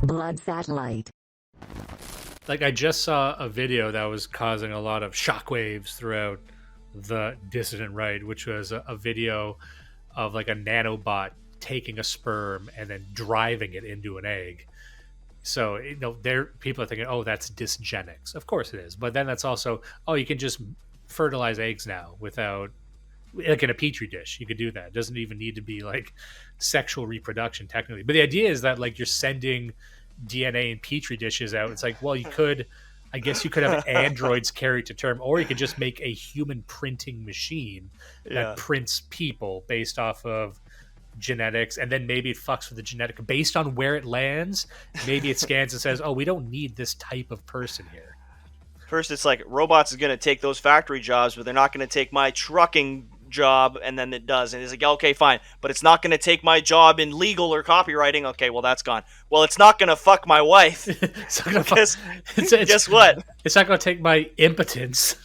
Blood satellite. Like, I just saw a video that was causing a lot of shockwaves throughout the dissident right, which was a video of like a nanobot taking a sperm and then driving it into an egg. So, there people are thinking, oh, that's dysgenics. Of course it is, but then that's also, oh, you can just fertilize eggs now without, like in a petri dish. You could do that. It doesn't even need to be like sexual reproduction technically. But the idea is that like you're sending DNA in petri dishes out. It's like, well, I guess you could have androids carry to term, or you could just make a human printing machine that prints people based off of genetics, and then maybe it fucks with the genetic based on where it lands. Maybe it scans and says, oh, we don't need this type of person here. First, it's like robots is going to take those factory jobs, but they're not going to take my trucking job, and then it does. And it's like, okay, fine, but it's not going to take my job in legal or copywriting. Okay, well, that's gone. Well, it's not going to fuck my wife. It's not gonna because it's, guess what? It's not going to take my impotence.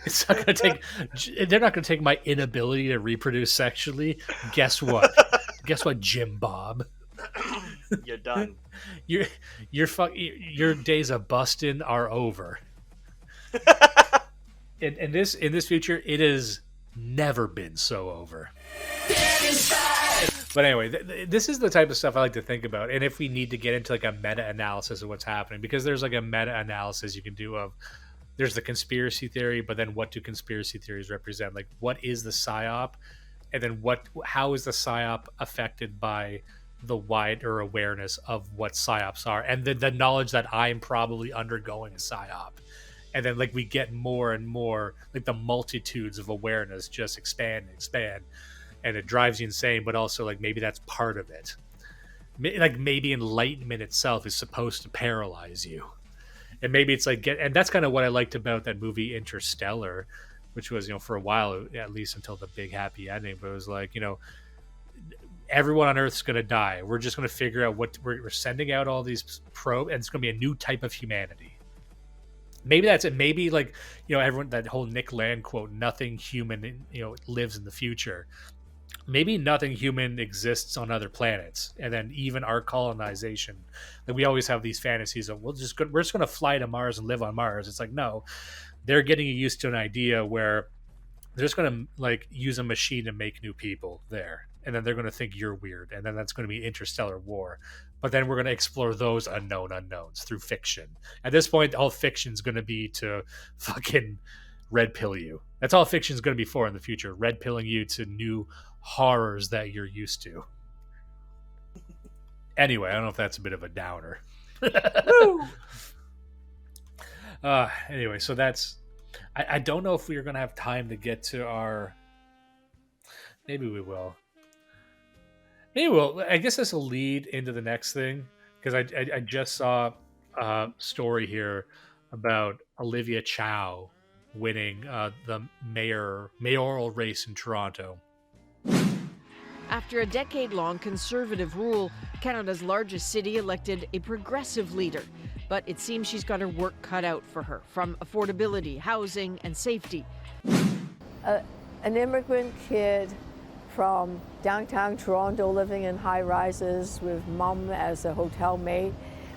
It's not going to take. They're not going to take my inability to reproduce sexually. Guess what? Guess what, Jim Bob? You're done. Your days of busting are over. In this future, it has never been so over. But anyway, this is the type of stuff I like to think about. And if we need to get into like a meta-analysis of what's happening, because there's like a meta-analysis you can do of, there's the conspiracy theory, but then what do conspiracy theories represent? Like, what is the psyop? And then how is the psyop affected by the wider awareness of what psyops are? And the knowledge that I'm probably undergoing a psyop. And then like we get more and more, like the multitudes of awareness just expand and expand. And it drives you insane, but also like maybe that's part of it. Like maybe enlightenment itself is supposed to paralyze you. And maybe it's like, and that's kind of what I liked about that movie Interstellar, which was, for a while, at least until the big happy ending, but it was like, everyone on Earth's going to die. We're just going to figure out what we're sending out all these probes, and it's going to be a new type of humanity. Maybe that's it. Maybe like, everyone, that whole Nick Land quote, nothing human, lives in the future. Maybe nothing human exists on other planets, and then even our colonization. Like we always have these fantasies of we're just going to fly to Mars and live on Mars. It's like, no, they're getting used to an idea where they're just going to like use a machine to make new people there, and then they're going to think you're weird, and then that's going to be interstellar war. But then we're going to explore those unknown unknowns through fiction. At this point, all fiction's going to be to fucking red pill you. That's all fiction's going to be for in the future. Red pilling you to new horrors that you're used to. Anyway, I don't know if that's a bit of a downer. Anyway, so that's... I don't know if we're going to have time to get to our... Maybe we will. Maybe we'll. I guess this will lead into the next thing, because I just saw a story here about Olivia Chow winning the mayoral race in Toronto. After a decade-long Conservative rule, Canada's largest city elected a progressive leader. But it seems she's got her work cut out for her, from affordability, housing, and safety. An immigrant kid from downtown Toronto living in high-rises with mom as a hotel maid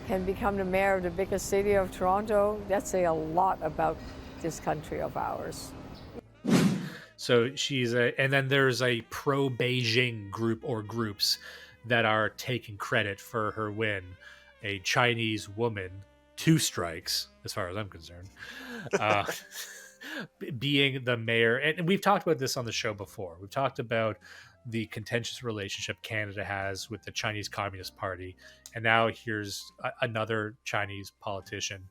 can become the mayor of the biggest city of Toronto. That says a lot about this country of ours. So and then there's a pro-Beijing group or groups that are taking credit for her win. A Chinese woman, 2 strikes, as far as I'm concerned, being the mayor. And we've talked about this on the show before. We've talked about the contentious relationship Canada has with the Chinese Communist Party. And now here's another Chinese politician.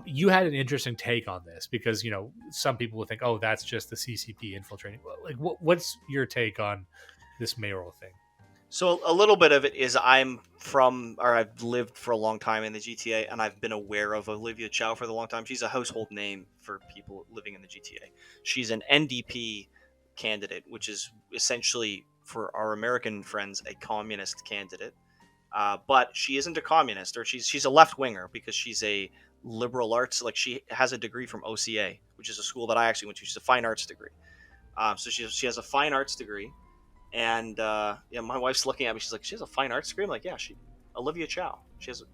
You had an interesting take on this because, some people would think, oh, that's just the CCP infiltrating. Like, what's your take on this mayoral thing? So a little bit of it is I've lived for a long time in the GTA, and I've been aware of Olivia Chow for a long time. She's a household name for people living in the GTA. She's an NDP candidate, which is essentially, for our American friends, a communist candidate. But she isn't a communist, or she's a left-winger because she's a liberal arts. Like, she has a degree from OCA, which is a school that I actually went to. She's a fine arts degree. So she has a fine arts degree. And yeah, my wife's looking at me. She's like, she has a fine arts degree. I'm like, yeah, Olivia Chow.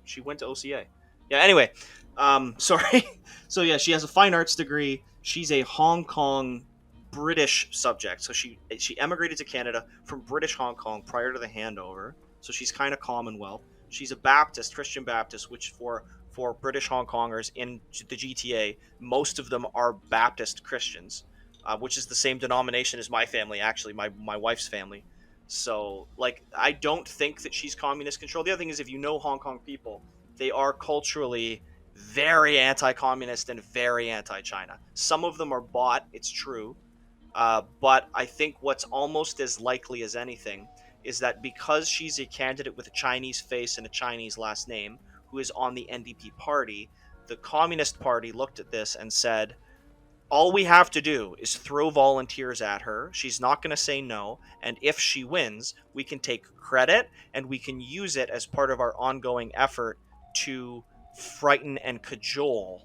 She went to OCA. Yeah. Anyway, sorry. So yeah, she has a fine arts degree. She's a Hong Kong British subject. So she emigrated to Canada from British Hong Kong prior to the handover. So she's kind of Commonwealth. She's a Baptist, Christian Baptist, which for British Hong Kongers in the GTA, most of them are Baptist Christians, which is the same denomination as my family, actually, my wife's family. So, like, I don't think that she's communist controlled. The other thing is, if you know Hong Kong people, they are culturally very anti-communist and very anti-China. Some of them are bought, it's true, but I think what's almost as likely as anything is that because she's a candidate with a Chinese face and a Chinese last name who is on the NDP party, the Communist Party looked at this and said, all we have to do is throw volunteers at her. She's not going to say no. And if she wins, we can take credit and we can use it as part of our ongoing effort to frighten and cajole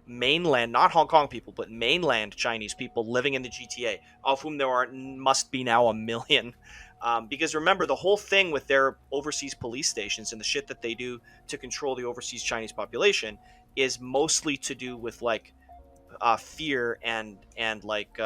mainland, not Hong Kong people, but mainland Chinese people living in the GTA, of whom must be now a million. Because remember, the whole thing with their overseas police stations and the shit that they do to control the overseas Chinese population is mostly to do with like fear and like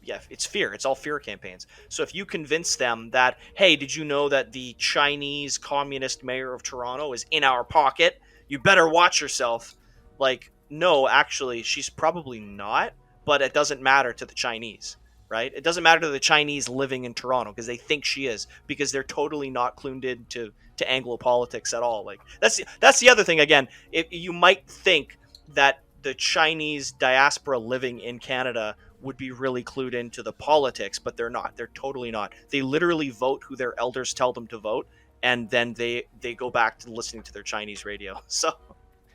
yeah, it's fear. It's all fear campaigns. So if you convince them that, hey, did you know that the Chinese communist mayor of Toronto is in our pocket? You better watch yourself. Like, no, actually, she's probably not, but it doesn't matter to the Chinese, right? It doesn't matter to the Chinese living in Toronto because they think she is, because they're totally not clued in to Anglo politics at all. Like, that's the other thing. Again, you might think that the Chinese diaspora living in Canada would be really clued into the politics, but they're not. They're totally not. They literally vote who their elders tell them to vote, and then they go back to listening to their Chinese radio. So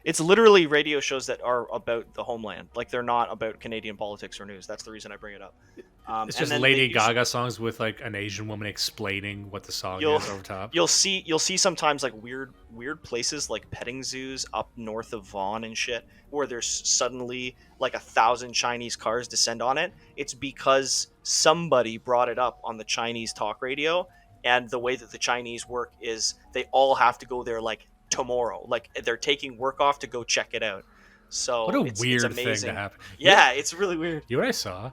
it's literally radio shows that are about the homeland. Like, they're not about Canadian politics or news. That's the reason I bring it up. It's just Lady Gaga songs with like an Asian woman explaining what the song is over top. You'll see sometimes like weird places like petting zoos up north of Vaughan and shit, where there's suddenly like 1,000 Chinese cars descend on it. It's because somebody brought it up on the Chinese talk radio, and the way that the Chinese work is they all have to go there like tomorrow. Like, they're taking work off to go check it out. So what a it's weird amazing thing to happen. Yeah, it's really weird. You know what I saw?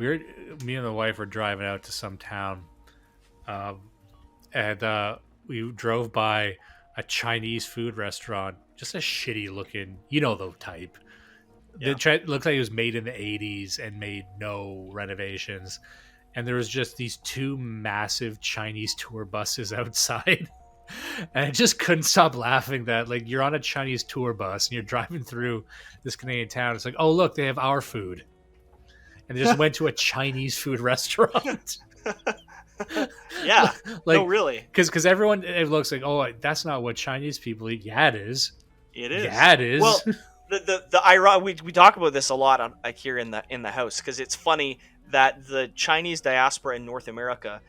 Me and the wife were driving out to some town, and we drove by a Chinese food restaurant, just a shitty looking, you know, the type. Yeah. It looked like it was made in the 80s and made no renovations. And there was just these two massive Chinese tour buses outside. And I just couldn't stop laughing that, like, you're on a Chinese tour bus and you're driving through this Canadian town. It's like, oh, look, they have our food. And they just went to a Chinese food restaurant. Yeah, like, no, really. Because everyone, it looks like, oh, that's not what Chinese people eat. Yeah, it is. It is. Yeah, it is. Well, the ironic, we talk about this a lot on, like, here in the house, because it's funny that the Chinese diaspora in North America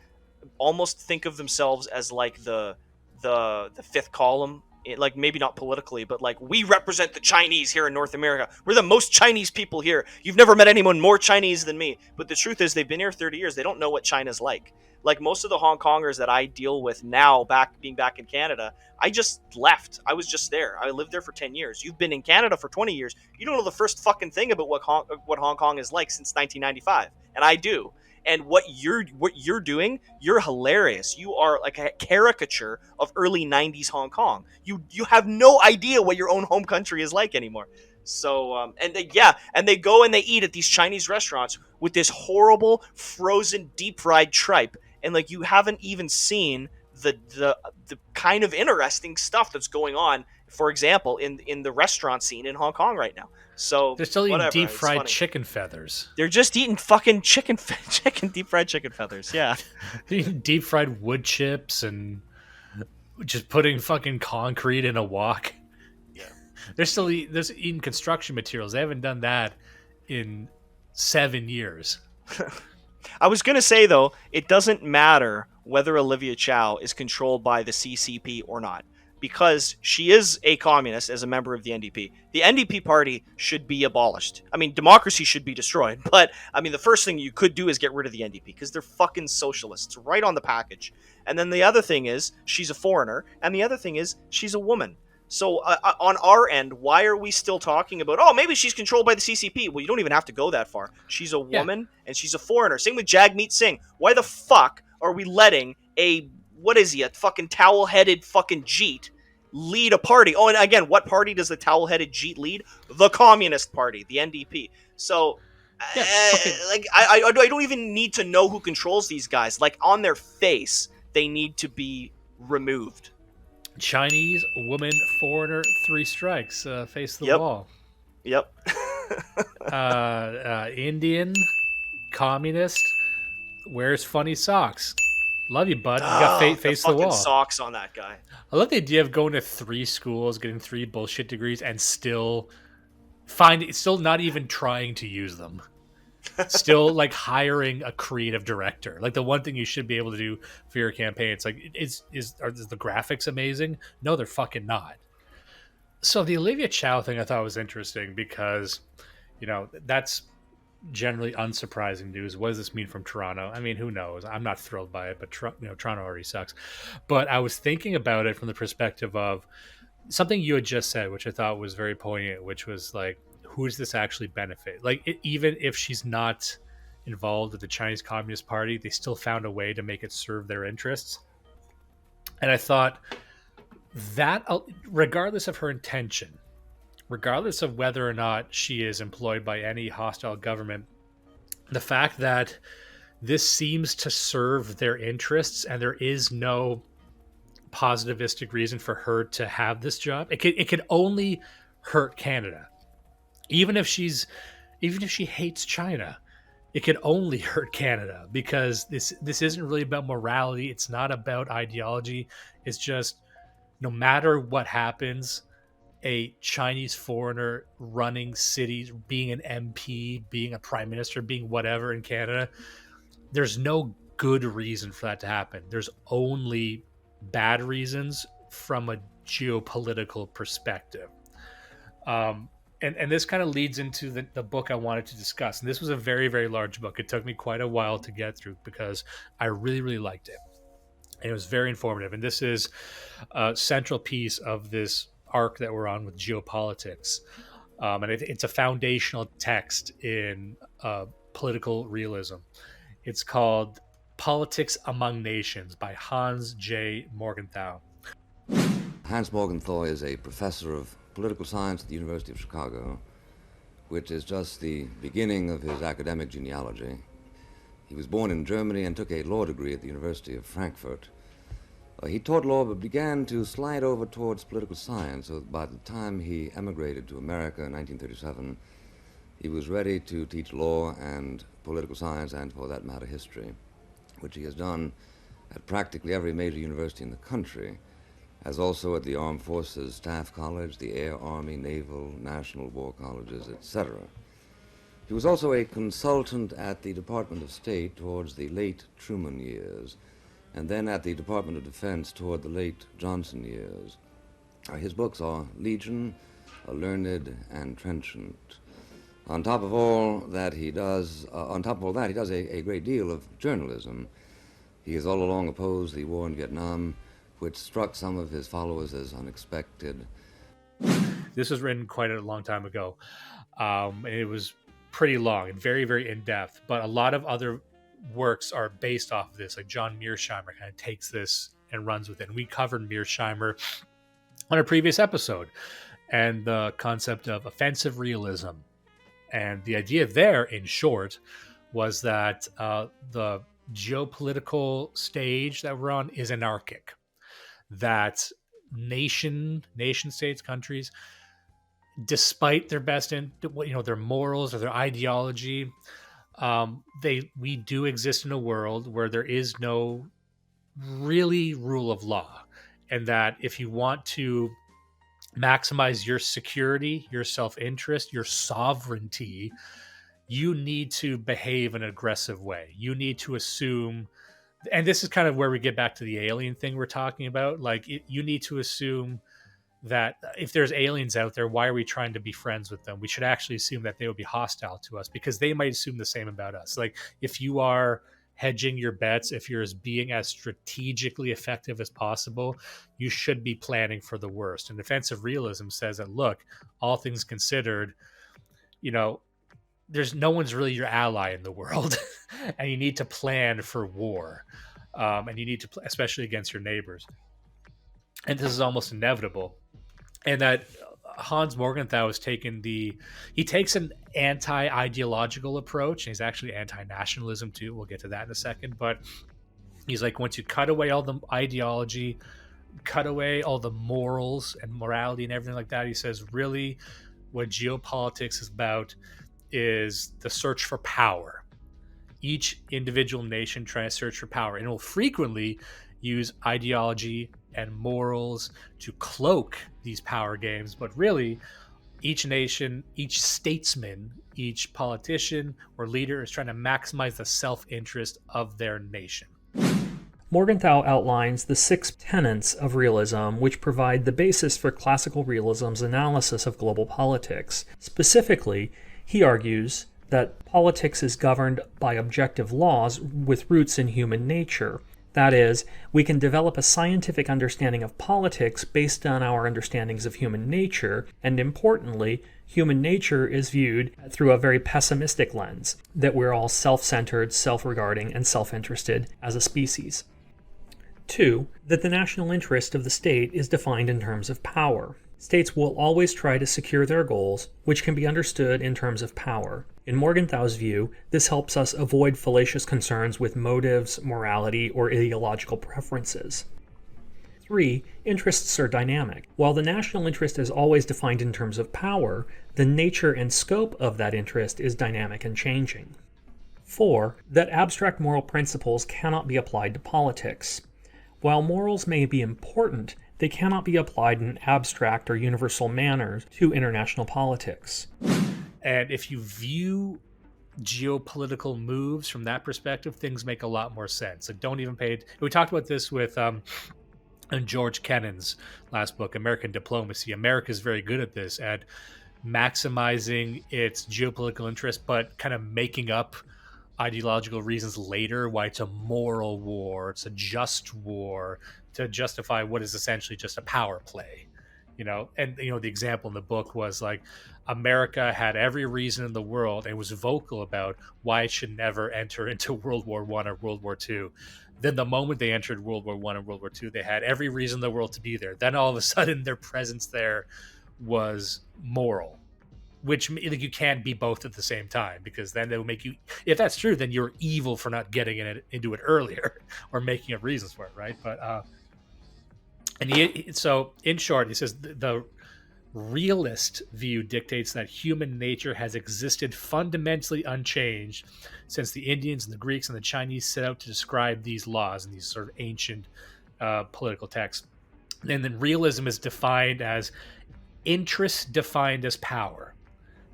almost think of themselves as like the fifth column. Like, maybe not politically, but like, we represent the Chinese here in North America. We're the most Chinese people here. You've never met anyone more Chinese than me. But the truth is, they've been here 30 years. They don't know what China's like. Like, most of the Hong Kongers that I deal with now, being back in Canada, I just left. I was just there. I lived there for 10 years. You've been in Canada for 20 years. You don't know the first fucking thing about what Hong Kong is like since 1995. And I do. And what you're doing, you're hilarious. You are like a caricature of early 90s Hong Kong. You have no idea what your own home country is like anymore. So and they go and they eat at these Chinese restaurants with this horrible frozen deep fried tripe, and like, you haven't even seen the kind of interesting stuff that's going on, for example, in the restaurant scene in Hong Kong right now. So they're still eating deep fried chicken feathers. They're just eating fucking chicken deep fried chicken feathers. Yeah, they're eating deep fried wood chips and just putting fucking concrete in a wok. Yeah, they're eating construction materials. They haven't done that in 7 years. I was gonna say, though, it doesn't matter whether Olivia Chow is controlled by the CCP or not. because she is a communist as a member of the NDP. The NDP party should be abolished. I mean, democracy should be destroyed. But I mean, the first thing you could do is get rid of the NDP because they're fucking socialists, right on the package. And then the other thing is she's a foreigner, and the other thing is she's a woman. So on our end, why are we still talking about, oh, maybe she's controlled by the CCP? Well, you don't even have to go that far. She's a woman and she's a foreigner. Same with Jagmeet Singh. Why the fuck are we letting what is he, a fucking towel-headed fucking Jeet lead a party? Oh, and again, what party does the towel-headed Jeet lead? The Communist Party, the NDP. So, I don't even need to know who controls these guys. Like, on their face, they need to be removed. Chinese, woman, foreigner, 3 strikes. Face the wall. Yep. Indian, communist, wears funny socks. Love you, bud. You got face the wall. Socks on that guy. I love the idea of going to 3 schools, getting 3 bullshit degrees, and still not even trying to use them. Still like hiring a creative director. Like the one thing you should be able to do for your campaign. It's like, are the graphics amazing? No, they're fucking not. So the Olivia Chow thing I thought was interesting because, that's generally unsurprising news. What does this mean from Toronto? I mean, who knows? I'm not thrilled by it, but Toronto already sucks. But I was thinking about it from the perspective of something you had just said, which I thought was very poignant, which was like, who does this actually benefit? Like, even if she's not involved with the Chinese Communist Party, they still found a way to make it serve their interests. And I thought that, regardless of her intention, regardless of whether or not she is employed by any hostile government, the fact that this seems to serve their interests and there is no positivistic reason for her to have this job, it could only hurt Canada. Even if she hates China, it could only hurt Canada because this isn't really about morality. It's not about ideology. It's just, no matter what happens, a Chinese foreigner running cities, being an MP, being a prime minister, being whatever in Canada, there's no good reason for that to happen. There's only bad reasons from a geopolitical perspective. And this kind of leads into the book I wanted to discuss. And this was a very, very large book. It took me quite a while to get through because I really, really liked it. And it was very informative. And this is a central piece of this arc that we're on with Geopolitics. And it's a foundational text in political realism. It's called Politics Among Nations by Hans J. Morgenthau. Hans Morgenthau is a professor of political science at the University of Chicago, which is just the beginning of his academic genealogy. He was born in Germany and took a law degree at the University of Frankfurt. He taught law but began to slide over towards political science, so by the time he emigrated to America in 1937, he was ready to teach law and political science and, for that matter, history, which he has done at practically every major university in the country, as also at the Armed Forces Staff College, the Air, Army, Naval, National War Colleges, etc. He was also a consultant at the Department of State towards the late Truman years, and then at the Department of Defense toward the late Johnson years. His books are legion, learned, and trenchant. On top of all that, he does a great deal of journalism. He has all along opposed the war in Vietnam, which struck some of his followers as unexpected. This was written quite a long time ago. And it was pretty long and very, very in-depth. But a lot of other works are based off of this. Like John Mearsheimer kind of takes this and runs with it. And we covered Mearsheimer on a previous episode. And the concept of offensive realism. And the idea there, in short, was that the geopolitical stage that we're on is anarchic. That nation states, countries, despite their best in their morals or their ideology, we do exist in a world where there is no really rule of law, and that if you want to maximize your security, your self-interest, your sovereignty, you need to behave in an aggressive way. You need to assume and this is kind of where we get back to the alien thing we're talking about. Like, you need to assume that if there's aliens out there, why are we trying to be friends with them? We should actually assume that they would be hostile to us, because they might assume the same about us. Like, if you are hedging your bets, if you're being as strategically effective as possible, you should be planning for the worst. And defensive realism says that, look, all things considered, there's no one's really your ally in the world, and you need to plan for war, and you need to, especially against your neighbors. And this is almost inevitable. And that Hans Morgenthau has he takes an anti-ideological approach, and he's actually anti-nationalism too. We'll get to that in a second. But he's like, once you cut away all the ideology, cut away all the morals and morality and everything like that, he says, really what geopolitics is about is the search for power. Each individual nation trying to search for power, and it will frequently use ideology and morals to cloak these power games. But really, each nation, each statesman, each politician or leader is trying to maximize the self-interest of their nation. Morgenthau outlines the 6 tenets of realism, which provide the basis for classical realism's analysis of global politics. Specifically, he argues that politics is governed by objective laws with roots in human nature. That is, we can develop a scientific understanding of politics based on our understandings of human nature, and importantly, human nature is viewed through a very pessimistic lens, that we're all self-centered, self-regarding, and self-interested as a species. 2. That the national interest of the state is defined in terms of power. States will always try to secure their goals, which can be understood in terms of power. In Morgenthau's view, this helps us avoid fallacious concerns with motives, morality, or ideological preferences. 3. Interests are dynamic. While the national interest is always defined in terms of power, the nature and scope of that interest is dynamic and changing. 4. That abstract moral principles cannot be applied to politics. While morals may be important, they cannot be applied in abstract or universal manners to international politics. And if you view geopolitical moves from that perspective, things make a lot more sense. So don't even pay it. We talked about this with George Kennan's last book, American Diplomacy. America is very good at this, at maximizing its geopolitical interest, but kind of making up ideological reasons later why it's a moral war, it's a just war, to justify what is essentially just a power play. And the example in the book was like, America had every reason in the world and was vocal about why it should never enter into World War I or World War II. Then the moment they entered World War I and World War II, they had every reason in the world to be there. Then all of a sudden their presence there was moral, which you can't be both at the same time, because then they'll make you, if that's true, then you're evil for not getting into it earlier or making up reasons for it, right? But so in short, he says the realist view dictates that human nature has existed fundamentally unchanged since the Indians and the Greeks and the Chinese set out to describe these laws in these sort of ancient political texts. And then realism is defined as interest defined as power.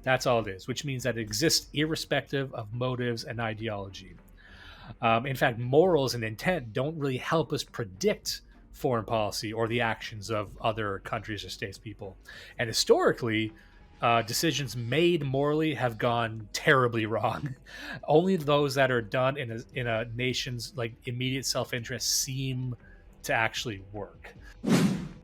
That's all it is, which means that it exists irrespective of motives and ideology. In fact, morals and intent don't really help us predict foreign policy or the actions of other countries or states, people. And historically, decisions made morally have gone terribly wrong. Only those that are done in a nation's like immediate self-interest seem to actually work.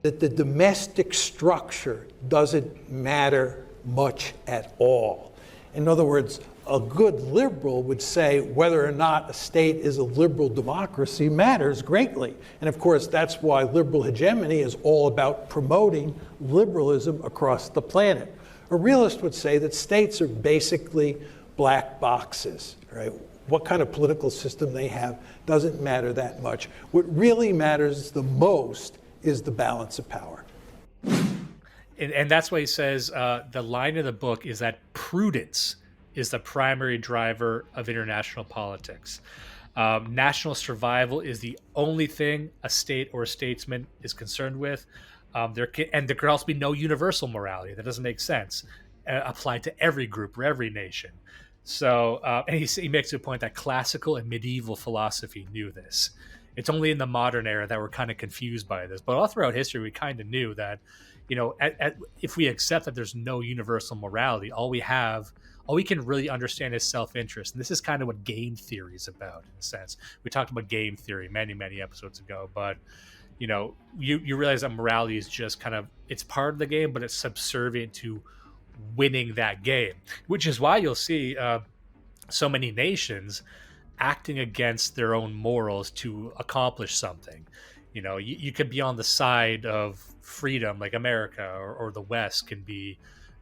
That the domestic structure doesn't matter much at all. In other words, a good liberal would say whether or not a state is a liberal democracy matters greatly. And of course, that's why liberal hegemony is all about promoting liberalism across the planet. A realist would say that states are basically black boxes, right? What kind of political system they have doesn't matter that much. What really matters the most is the balance of power. And that's why he says the line of the book is that prudence is the primary driver of international politics. National survival is the only thing a state or a statesman is concerned with. There could also be no universal morality. That doesn't make sense. Applied to every group or every nation. So, and he makes a point that classical and medieval philosophy knew this. It's only in the modern era that we're kind of confused by this. But all throughout history, we kind of knew that, if we accept that there's no universal morality, all we can really understand is self-interest. And this is kind of what game theory is about, in a sense. We talked about game theory many, many episodes ago, but you realize that morality is just kind of, it's part of the game, but it's subservient to winning that game, which is why you'll see so many nations acting against their own morals to accomplish something. You could be on the side of freedom, like America or the West can be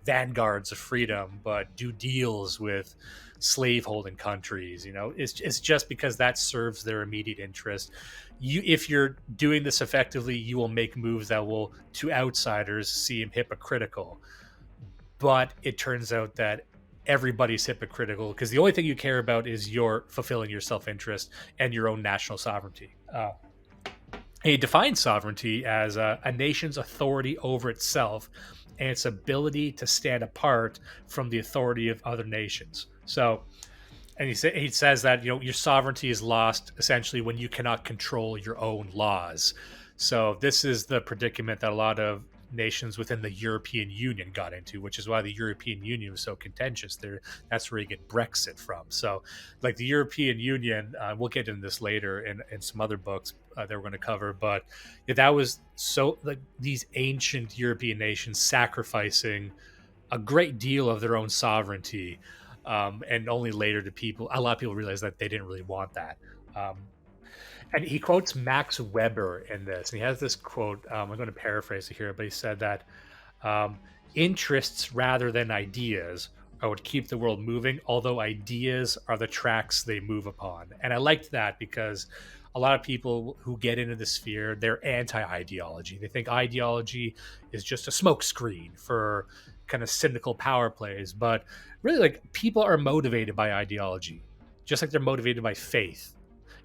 vanguards of freedom, but do deals with slave-holding countries. It's just because that serves their immediate interest. If you're doing this effectively, you will make moves that will, to outsiders, seem hypocritical. But it turns out that everybody's hypocritical because the only thing you care about is your fulfilling your self-interest and your own national sovereignty. He defines sovereignty as a nation's authority over itself and its ability to stand apart from the authority of other nations. So, and he says that your sovereignty is lost essentially when you cannot control your own laws. So this is the predicament that a lot of nations within the European Union got into, which is why the European Union was so contentious. That's where you get Brexit from. So, like the European Union, we'll get into this later in some other books that we're going to cover. But that was so, like, these ancient European nations sacrificing a great deal of their own sovereignty, and only later do a lot of people realize that they didn't really want that. And he quotes Max Weber in this. And he has this quote, I'm going to paraphrase it here, but he said that interests rather than ideas are what keep the world moving, although ideas are the tracks they move upon. And I liked that because a lot of people who get into the sphere, they're anti-ideology. They think ideology is just a smokescreen for kind of cynical power plays. But really, like, people are motivated by ideology, just like they're motivated by faith.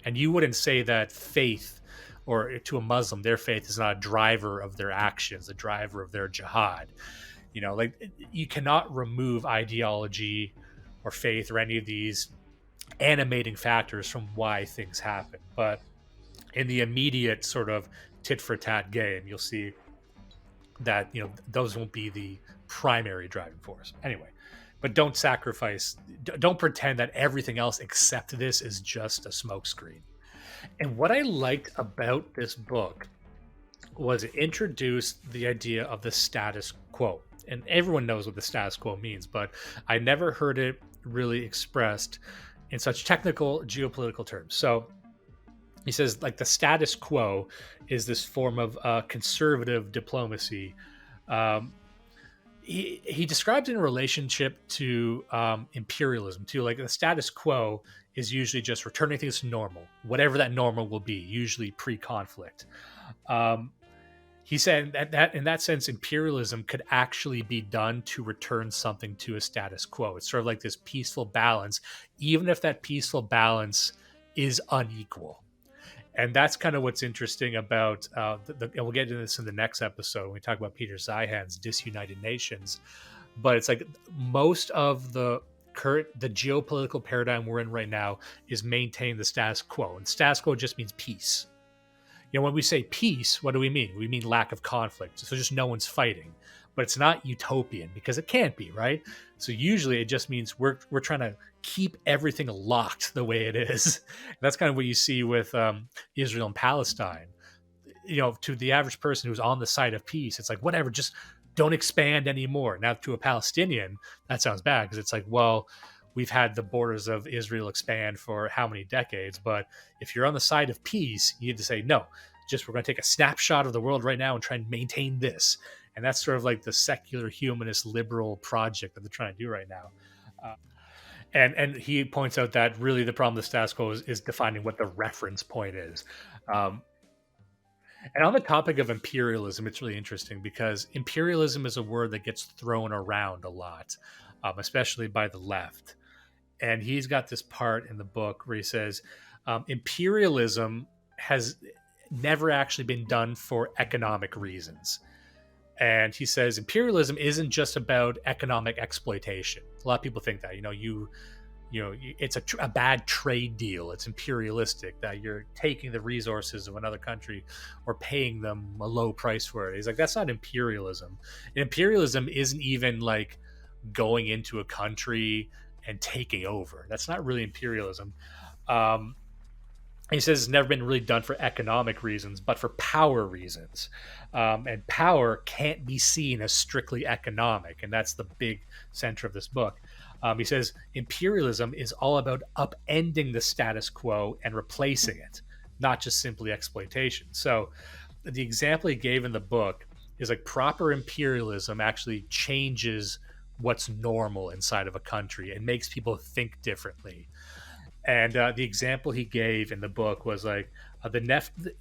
And you wouldn't say that faith, or to a Muslim, their faith is not a driver of their actions, a driver of their jihad. Like, you cannot remove ideology or faith or any of these animating factors from why things happen. But in the immediate sort of tit for tat game, you'll see that, those won't be the primary driving force. Anyway. But don't pretend that everything else except this is just a smokescreen. And what I liked about this book was it introduced the idea of the status quo. And everyone knows what the status quo means, but I never heard it really expressed in such technical geopolitical terms. So he says, like, the status quo is this form of conservative diplomacy. He describes it in relationship to imperialism too. Like, the status quo is usually just returning things to normal, whatever that normal will be, usually pre-conflict. He said that in that sense, imperialism could actually be done to return something to a status quo. It's sort of like this peaceful balance, even if that peaceful balance is unequal. And that's kind of what's interesting about, and we'll get into this in the next episode when we talk about Peter Zeihan's Disunited Nations. But it's like most of the geopolitical paradigm we're in right now is maintain the status quo. And status quo just means peace. When we say peace, what do we mean? We mean lack of conflict. So just no one's fighting. But it's not utopian because it can't be, right? So usually it just means we're trying to keep everything locked the way it is. And that's kind of what you see with Israel and Palestine. To the average person who's on the side of peace, it's like, whatever, just don't expand anymore. Now, to a Palestinian, that sounds bad because it's like, well, we've had the borders of Israel expand for how many decades? But if you're on the side of peace, you need to say, no, we're going to take a snapshot of the world right now and try and maintain this. And that's sort of like the secular humanist liberal project that they're trying to do right now. And he points out that really the problem with status quo is defining what the reference point is. And on the topic of imperialism, it's really interesting because imperialism is a word that gets thrown around a lot, especially by the left. And he's got this part in the book where he says, imperialism has never actually been done for economic reasons. And he says imperialism isn't just about economic exploitation. A lot of people think that, it's a bad trade deal. It's imperialistic that you're taking the resources of another country or paying them a low price for it. He's like, that's not imperialism. Imperialism isn't even like going into a country and taking over. That's not really imperialism. He says it's never been really done for economic reasons, but for power reasons. And power can't be seen as strictly economic. And that's the big center of this book. He says imperialism is all about upending the status quo and replacing it, not just simply exploitation. So the example he gave in the book is like proper imperialism actually changes what's normal inside of a country and makes people think differently. And the example he gave in the book was like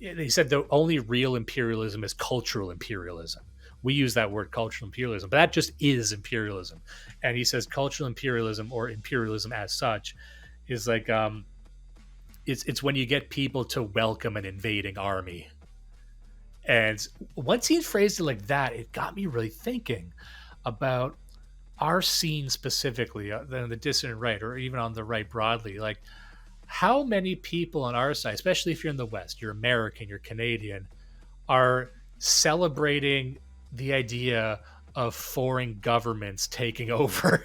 he said the only real imperialism is cultural imperialism. We use that word cultural imperialism, but that just is imperialism. And he says cultural imperialism, or imperialism as such, is like it's when you get people to welcome an invading army. And once he phrased it like that, it got me really thinking about our scene specifically, on the dissident right, or even on the right broadly. Like, how many people on our side, especially if you're in the West, you're American, you're Canadian, are celebrating the idea of foreign governments taking over?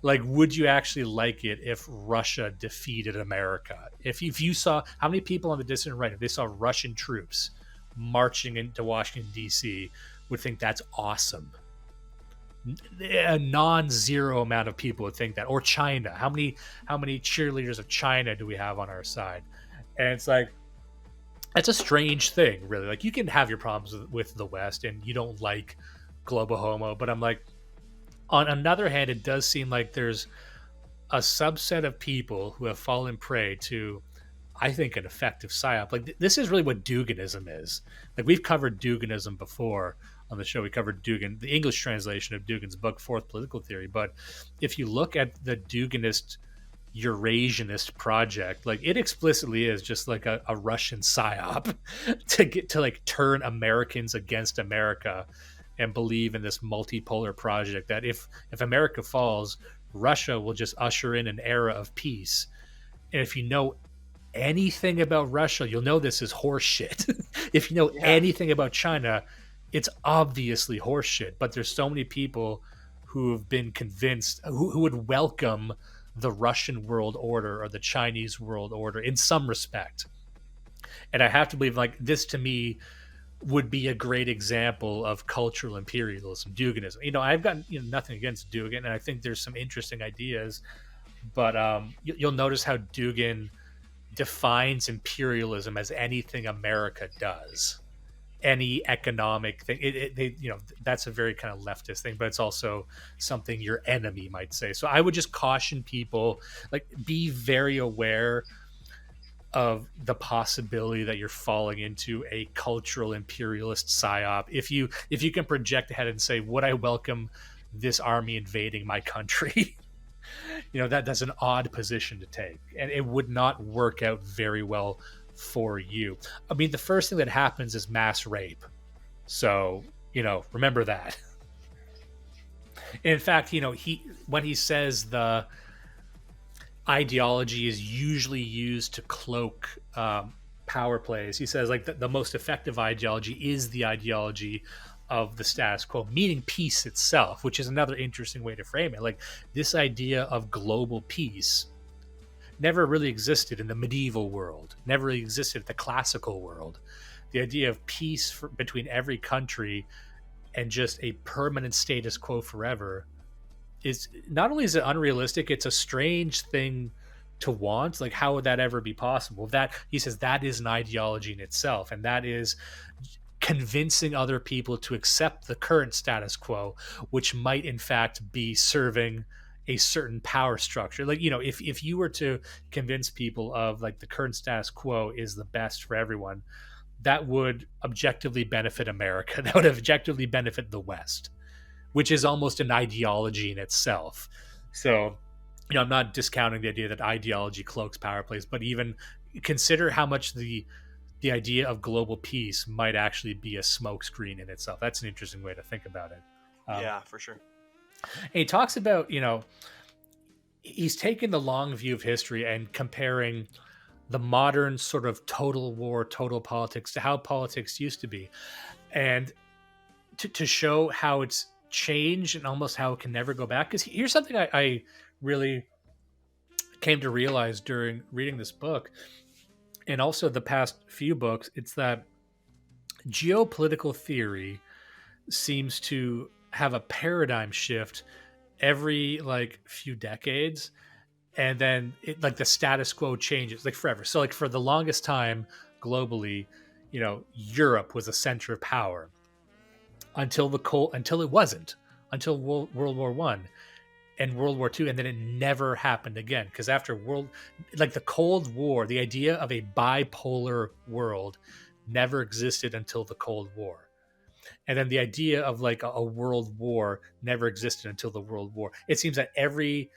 Like, would you actually like it if Russia defeated America? If you saw, how many people on the dissident right, if they saw Russian troops marching into Washington, D.C., would think that's awesome? A non-zero amount of people would think that. Or China. How many cheerleaders of China do we have on our side? And it's like, it's a strange thing, really. Like, you can have your problems with the West and you don't like global homo, but I'm like, on another hand, it does seem like there's a subset of people who have fallen prey to, I think, an effective psyop. Like, this is really what Duginism is. Like, we've covered Duginism before on the show. We covered Dugin, the English translation of Dugin's book, Fourth Political Theory. But if you look at the Duginist Eurasianist project, like, it explicitly is just like a Russian psyop to get to like turn Americans against America and believe in this multipolar project that if America falls, Russia will just usher in an era of peace. And if you know anything about Russia, you'll know this is horseshit. If you know anything about China, it's obviously horseshit. But there's so many people who have been convinced, who would welcome the Russian world order or the Chinese world order in some respect. And I have to believe, like, this to me would be a great example of cultural imperialism, Duginism. I've got nothing against Dugin, and I think there's some interesting ideas, but you'll notice how Dugin defines imperialism as anything America does, any economic thing. That's a very kind of leftist thing, but it's also something your enemy might say. So I would just caution people, like, be very aware of the possibility that you're falling into a cultural imperialist psyop. If you can project ahead and say, would I welcome this army invading my country? That's an odd position to take, and it would not work out very well for you. I mean, the first thing that happens is mass rape. So, remember that. In fact, when he says the ideology is usually used to cloak power plays, he says, like, the most effective ideology is the ideology of the status quo, meaning peace itself, which is another interesting way to frame it. Like, this idea of global peace never really existed in the medieval world, never really existed in the classical world. The idea of peace between every country and just a permanent status quo forever is, not only is it unrealistic, it's a strange thing to want. Like, how would that ever be possible? That, he says, that is an ideology in itself, and that is convincing other people to accept the current status quo, which might in fact be serving a certain power structure. Like, if you were to convince people of, like, the current status quo is the best for everyone, that would objectively benefit America. That would objectively benefit the West, which is almost an ideology in itself. So, I'm not discounting the idea that ideology cloaks power plays, but even consider how much the idea of global peace might actually be a smokescreen in itself. That's an interesting way to think about it. Yeah, for sure. And he talks about, he's taken the long view of history and comparing the modern sort of total war, total politics to how politics used to be, and to show how it's changed and almost how it can never go back. Because here's something I really came to realize during reading this book, and also the past few books. It's that geopolitical theory seems to have a paradigm shift every like few decades, and then it, like the status quo changes like forever. So like for the longest time globally, Europe was a center of power until it wasn't, until World War One and World War Two, and then it never happened again. Because after the Cold War, the idea of a bipolar world never existed until the Cold War. And then the idea of like a world war never existed until the World War. It seems that every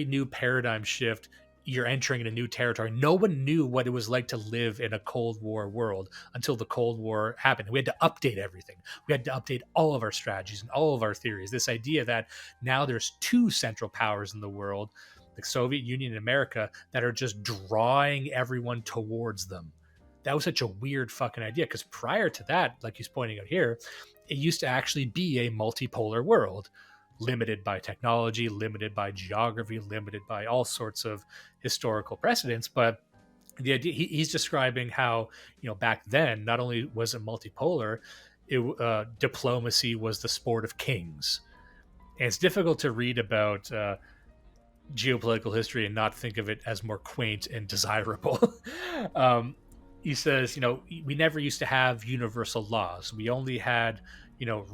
new paradigm shift, you're entering in a new territory. No one knew what it was like to live in a Cold War world until the Cold War happened. We had to update everything. We had to update all of our strategies and all of our theories. This idea that now there's two central powers in the world, the Soviet Union and America, that are just drawing everyone towards them. That was such a weird fucking idea, because prior to that, like he's pointing out here, it used to actually be a multipolar world, limited by technology, limited by geography, limited by all sorts of historical precedents. But the idea he's describing how, back then, not only was it multipolar, diplomacy was the sport of kings. And it's difficult to read about geopolitical history and not think of it as more quaint and desirable. He says, we never used to have universal laws. We only had,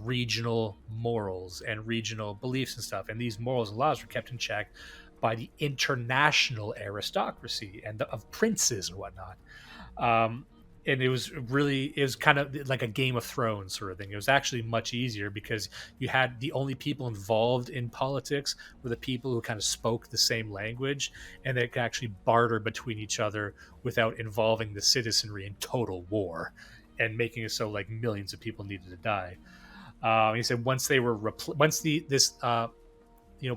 regional morals and regional beliefs and stuff. And these morals and laws were kept in check by the international aristocracy and of princes and whatnot. And it was kind of like a Game of Thrones sort of thing. It was actually much easier because you had the only people involved in politics were the people who kind of spoke the same language, and they could actually barter between each other without involving the citizenry in total war and making it so like millions of people needed to die. He said once this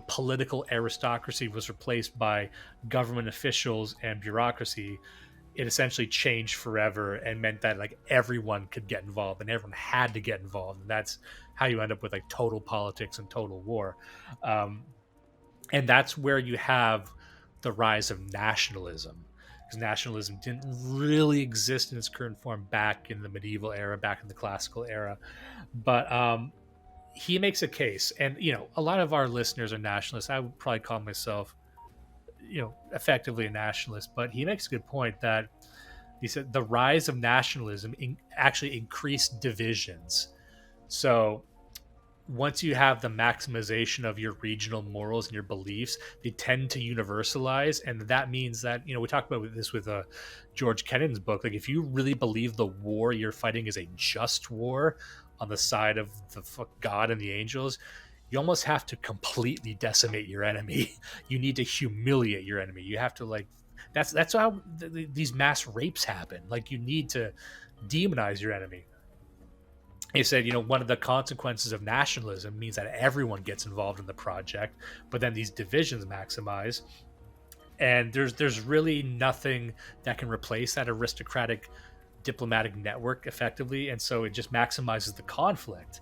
political aristocracy was replaced by government officials and bureaucracy, it essentially changed forever and meant that like everyone could get involved and everyone had to get involved. And that's how you end up with like total politics and total war. And that's where you have the rise of nationalism, because nationalism didn't really exist in its current form back in the medieval era, back in the classical era. But he makes a case, and a lot of our listeners are nationalists. I would probably call myself effectively a nationalist, but he makes a good point that he said the rise of nationalism actually increased divisions. So once you have the maximization of your regional morals and your beliefs, they tend to universalize. And that means that, we talked about this with George Kennan's book. Like if you really believe the war you're fighting is a just war on the side of the God and the angels, you almost have to completely decimate your enemy. You need to humiliate your enemy. You have to that's how these mass rapes happen. Like you need to demonize your enemy. He said, one of the consequences of nationalism means that everyone gets involved in the project, but then these divisions maximize. And there's really nothing that can replace that aristocratic diplomatic network effectively. And so it just maximizes the conflict.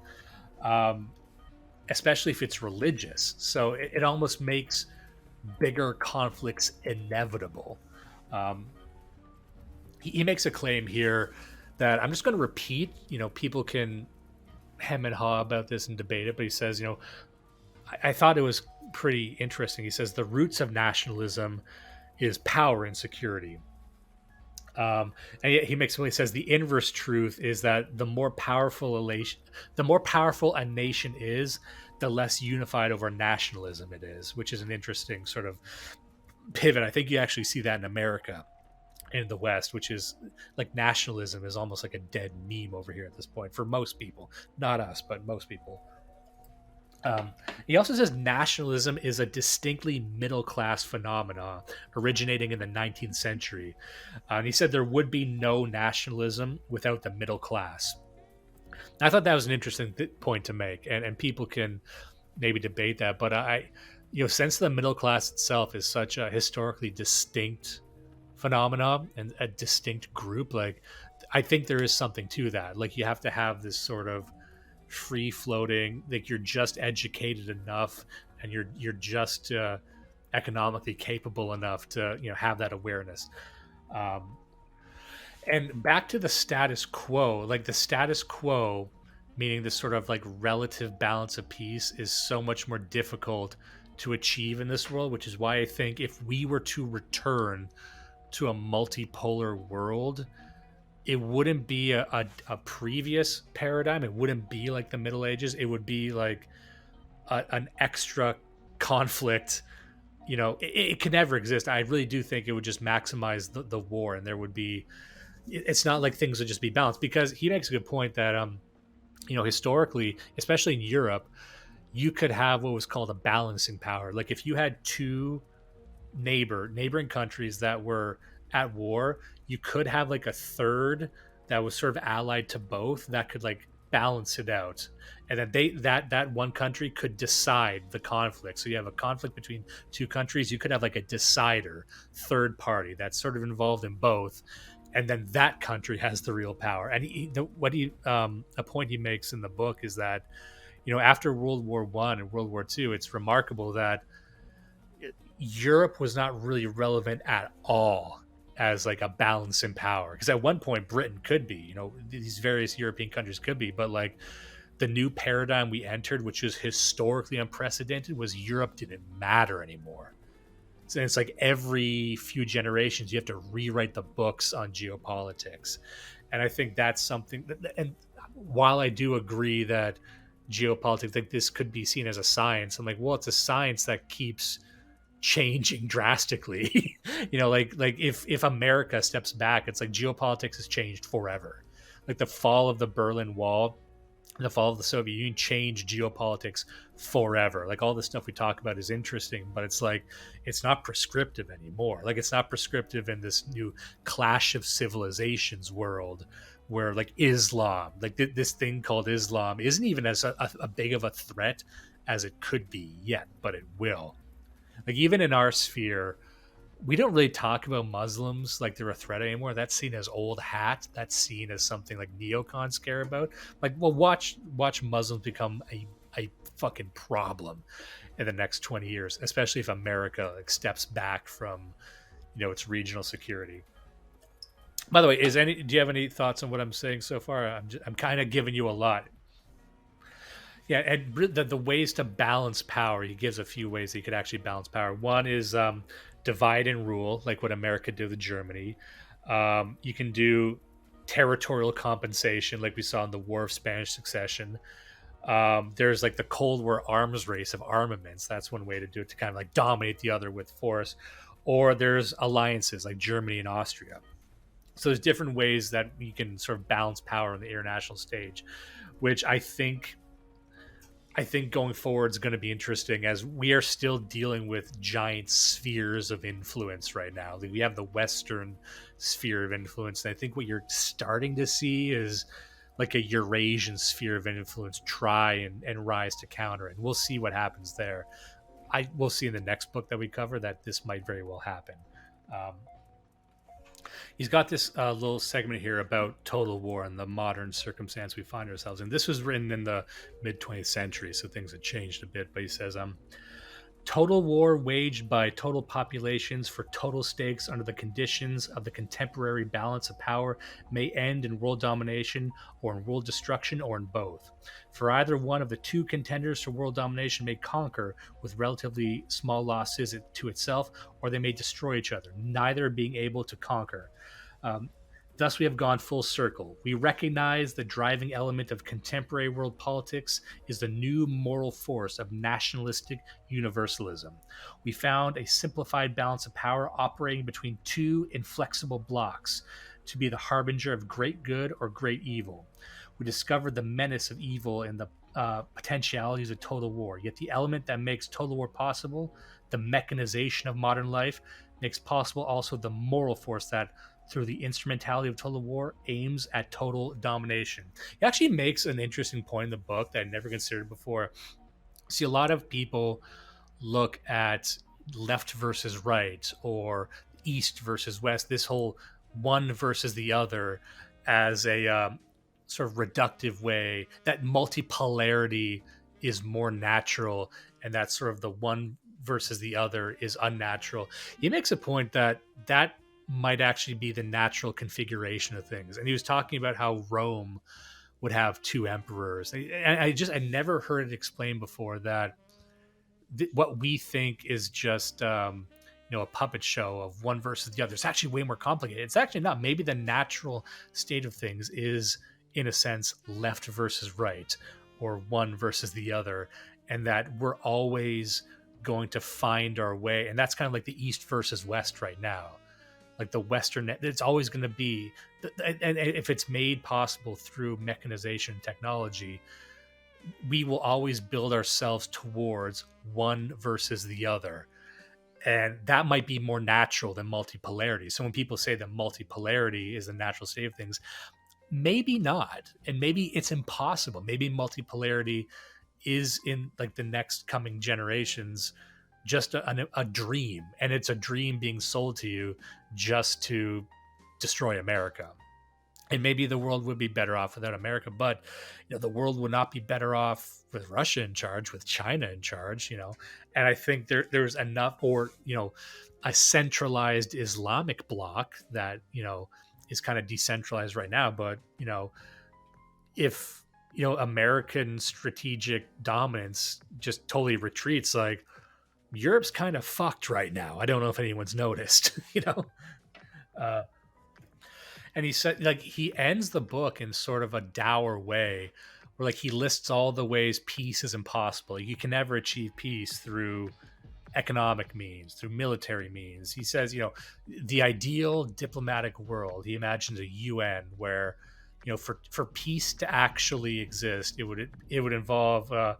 Especially if it's religious. So it almost makes bigger conflicts inevitable. He makes a claim here that I'm just going to repeat. People can hem and haw about this and debate it, but he says, I thought it was pretty interesting. He says the roots of nationalism is power and security. And yet he says the inverse truth is that the more powerful a nation is, the less unified over nationalism it is, which is an interesting sort of pivot. I think you actually see that in America, in the West, which is like nationalism is almost like a dead meme over here at this point for most people, not us, but most people. He also says nationalism is a distinctly middle-class phenomenon originating in the 19th century. And he said there would be no nationalism without the middle class. I thought that was an interesting point to make, and people can maybe debate that, but sense of the middle class itself is such a historically distinct phenomenon and a distinct group. Like, I think there is something to that. Like, you have to have this sort of free floating, like you're just educated enough and you're just economically capable enough to have that awareness. Um, and back to the status quo, like the status quo, meaning this sort of like relative balance of peace, is so much more difficult to achieve in this world, which is why I think if we were to return to a multipolar world, it wouldn't be a previous paradigm. It wouldn't be like the Middle Ages. It would be like an extra conflict. It could never exist. I really do think it would just maximize the war, and there would be. It's not like things would just be balanced, because he makes a good point that historically, especially in Europe, you could have what was called a balancing power. Like if you had two neighboring countries that were at war, you could have like a third that was sort of allied to both that could like balance it out, and then that one country could decide the conflict. So you have a conflict between two countries, you could have like a decider third party that's sort of involved in both, and then that country has the real power. And a point he makes in the book is that after World War I and World War II, it's remarkable that Europe was not really relevant at all as like a balance in power, because at one point Britain could be, these various European countries could be, but like the new paradigm we entered, which was historically unprecedented, was Europe didn't matter anymore. So it's like every few generations you have to rewrite the books on geopolitics. And I think that's something that, and while I do agree that geopolitics, like this could be seen as a science, I'm like, well, it's a science that keeps changing drastically. Like if America steps back, it's like geopolitics has changed forever. Like the fall of the Berlin Wall, the fall of the Soviet Union changed geopolitics forever. Like all the stuff we talk about is interesting, but it's like it's not prescriptive anymore. Like it's not prescriptive in this new clash of civilizations world where like Islam, like this thing called Islam, isn't even as a big of a threat as it could be yet, but it will. Like even in our sphere, we don't really talk about Muslims like they're a threat anymore. That's seen as old hat. That's seen as something like neocons care about. Like, well, watch Muslims become a fucking problem in the next 20 years, especially if America like steps back from its regional security. By the way, do you have any thoughts on what I'm saying so far? I'm kind of giving you a lot. Yeah, and the ways to balance power, he gives a few ways that you could actually balance power. One is divide and rule, like what America did with Germany. You can do territorial compensation, like we saw in the War of Spanish Succession. There's like the Cold War arms race of armaments. That's one way to do it, to kind of like dominate the other with force. Or there's alliances like Germany and Austria. So there's different ways that you can sort of balance power on the international stage, which I think going forward is going to be interesting, as we are still dealing with giant spheres of influence right now. We have the Western sphere of influence, and I think what you're starting to see is like a Eurasian sphere of influence try and rise to counter, and we'll see what happens there. We'll see in the next book that we cover that this might very well happen. He's got this little segment here about total war and the modern circumstance we find ourselves in. This was written in the mid-20th century, so things have changed a bit. But he says, total war waged by total populations for total stakes under the conditions of the contemporary balance of power may end in world domination or in world destruction or in both. For either one of the two contenders for world domination may conquer with relatively small losses to itself, or they may destroy each other, neither being able to conquer. Thus, we have gone full circle. We recognize the driving element of contemporary world politics is the new moral force of nationalistic universalism. We found a simplified balance of power operating between two inflexible blocks to be the harbinger of great good or great evil. We discovered the menace of evil in the potentialities of total war, yet the element that makes total war possible, the mechanization of modern life, makes possible also the moral force that, through the instrumentality of total war, aims at total domination. He actually makes an interesting point in the book that I never considered before. See, a lot of people look at left versus right or east versus west, this whole one versus the other, as a sort of reductive way, that multipolarity is more natural, and that sort of the one versus the other is unnatural. He makes a point that that might actually be the natural configuration of things. And he was talking about how Rome would have two emperors. I never heard it explained before that what we think is just a puppet show of one versus the other. It's actually way more complicated. It's actually not. Maybe the natural state of things is, in a sense, left versus right, or one versus the other, and that we're always going to find our way. And that's kind of like the East versus West right now. Like the Western, it's always going to be, and if it's made possible through mechanization and technology, we will always build ourselves towards one versus the other. And that might be more natural than multipolarity. So when people say that multipolarity is the natural state of things, maybe not. And maybe it's impossible. Maybe multipolarity is, in like the next coming generations, just a dream. And it's a dream being sold to you just to destroy America. And maybe the world would be better off without America, but the world would not be better off with Russia in charge, with China in charge. And I think there's enough, or a centralized Islamic bloc that is kind of decentralized right now. But if American strategic dominance just totally retreats, like Europe's kind of fucked right now. I don't know if anyone's noticed. And he said, like, he ends the book in sort of a dour way, where like he lists all the ways peace is impossible. You can never achieve peace through economic means, through military means. He says, the ideal diplomatic world, he imagines a UN where, for peace to actually exist, it would involve.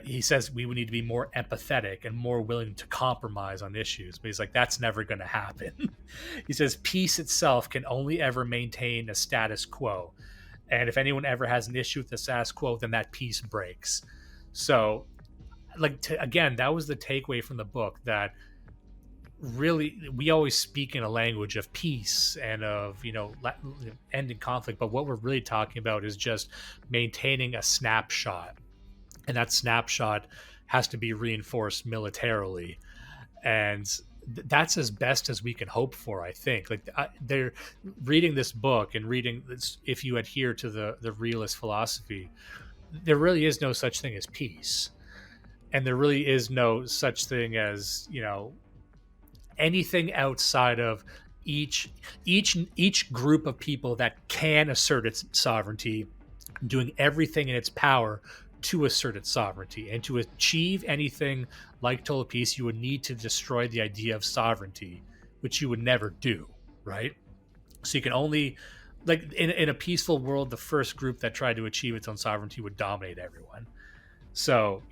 He says we would need to be more empathetic and more willing to compromise on issues. But he's like, that's never going to happen. He says peace itself can only ever maintain a status quo. And if anyone ever has an issue with the status quo, then that peace breaks. So, again, that was the takeaway from the book, that really we always speak in a language of peace and of, ending conflict. But what we're really talking about is just maintaining a snapshot. And that snapshot has to be reinforced militarily, and that's as best as we can hope for, I think. Like, they're reading this book and reading this, if you adhere to the realist philosophy, there really is no such thing as peace, and there really is no such thing as anything outside of each group of people that can assert its sovereignty, doing everything in its power to assert its sovereignty. And to achieve anything like total peace, you would need to destroy the idea of sovereignty, which you would never do, right? So you can only, like, in a peaceful world, the first group that tried to achieve its own sovereignty would dominate everyone. So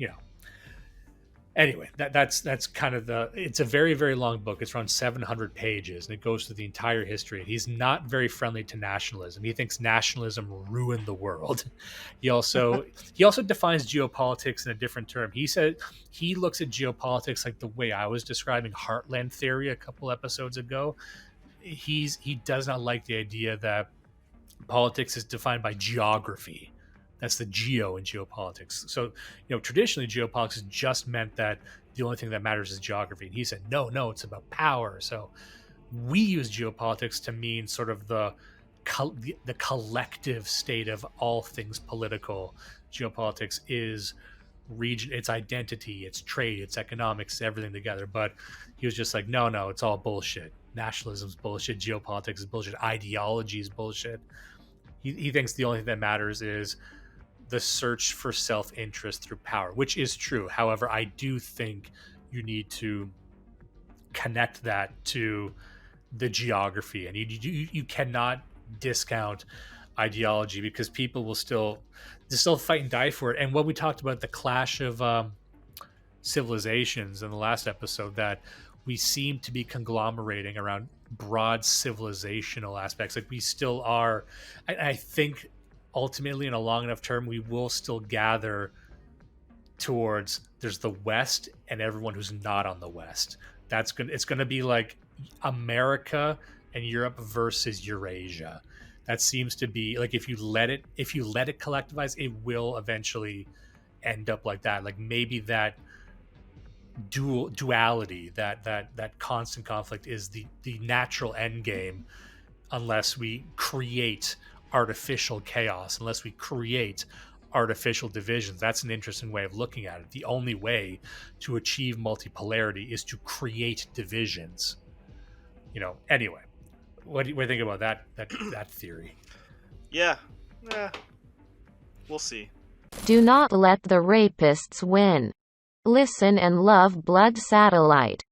anyway, that's kind of it's a very, very long book. It's around 700 pages, and it goes through the entire history. He's not very friendly to nationalism. He thinks nationalism ruined the world. He also defines geopolitics in a different term. He said he looks at geopolitics like the way I was describing heartland theory a couple episodes ago. He does not like the idea that politics is defined by geography. That's the geo in geopolitics. So, traditionally geopolitics has just meant that the only thing that matters is geography. And he said, no, it's about power. So we use geopolitics to mean sort of the collective state of all things political. Geopolitics is region, its identity, its trade, its economics, everything together. But he was just like, no, it's all bullshit. Nationalism's bullshit. Geopolitics is bullshit. Ideology is bullshit. He thinks the only thing that matters is the search for self-interest through power, which is true. However, I do think you need to connect that to the geography, and you cannot discount ideology, because people will still fight and die for it. And when we talked about the clash of civilizations in the last episode, that we seem to be conglomerating around broad civilizational aspects, like we still are. I think ultimately, in a long enough term, we will still gather towards there's the West and everyone who's not on the West. It's gonna be like America and Europe versus Eurasia. That seems to be like if you let it collectivize, it will eventually end up like that. Like maybe that duality, that constant conflict is the natural end game, unless we create artificial chaos, unless we create artificial divisions. That's an interesting way of looking at it. The only way to achieve multipolarity is to create divisions. Anyway, what do you think about that theory? Yeah, we'll see. Do not let the rapists win. Listen and love Blood Satellite.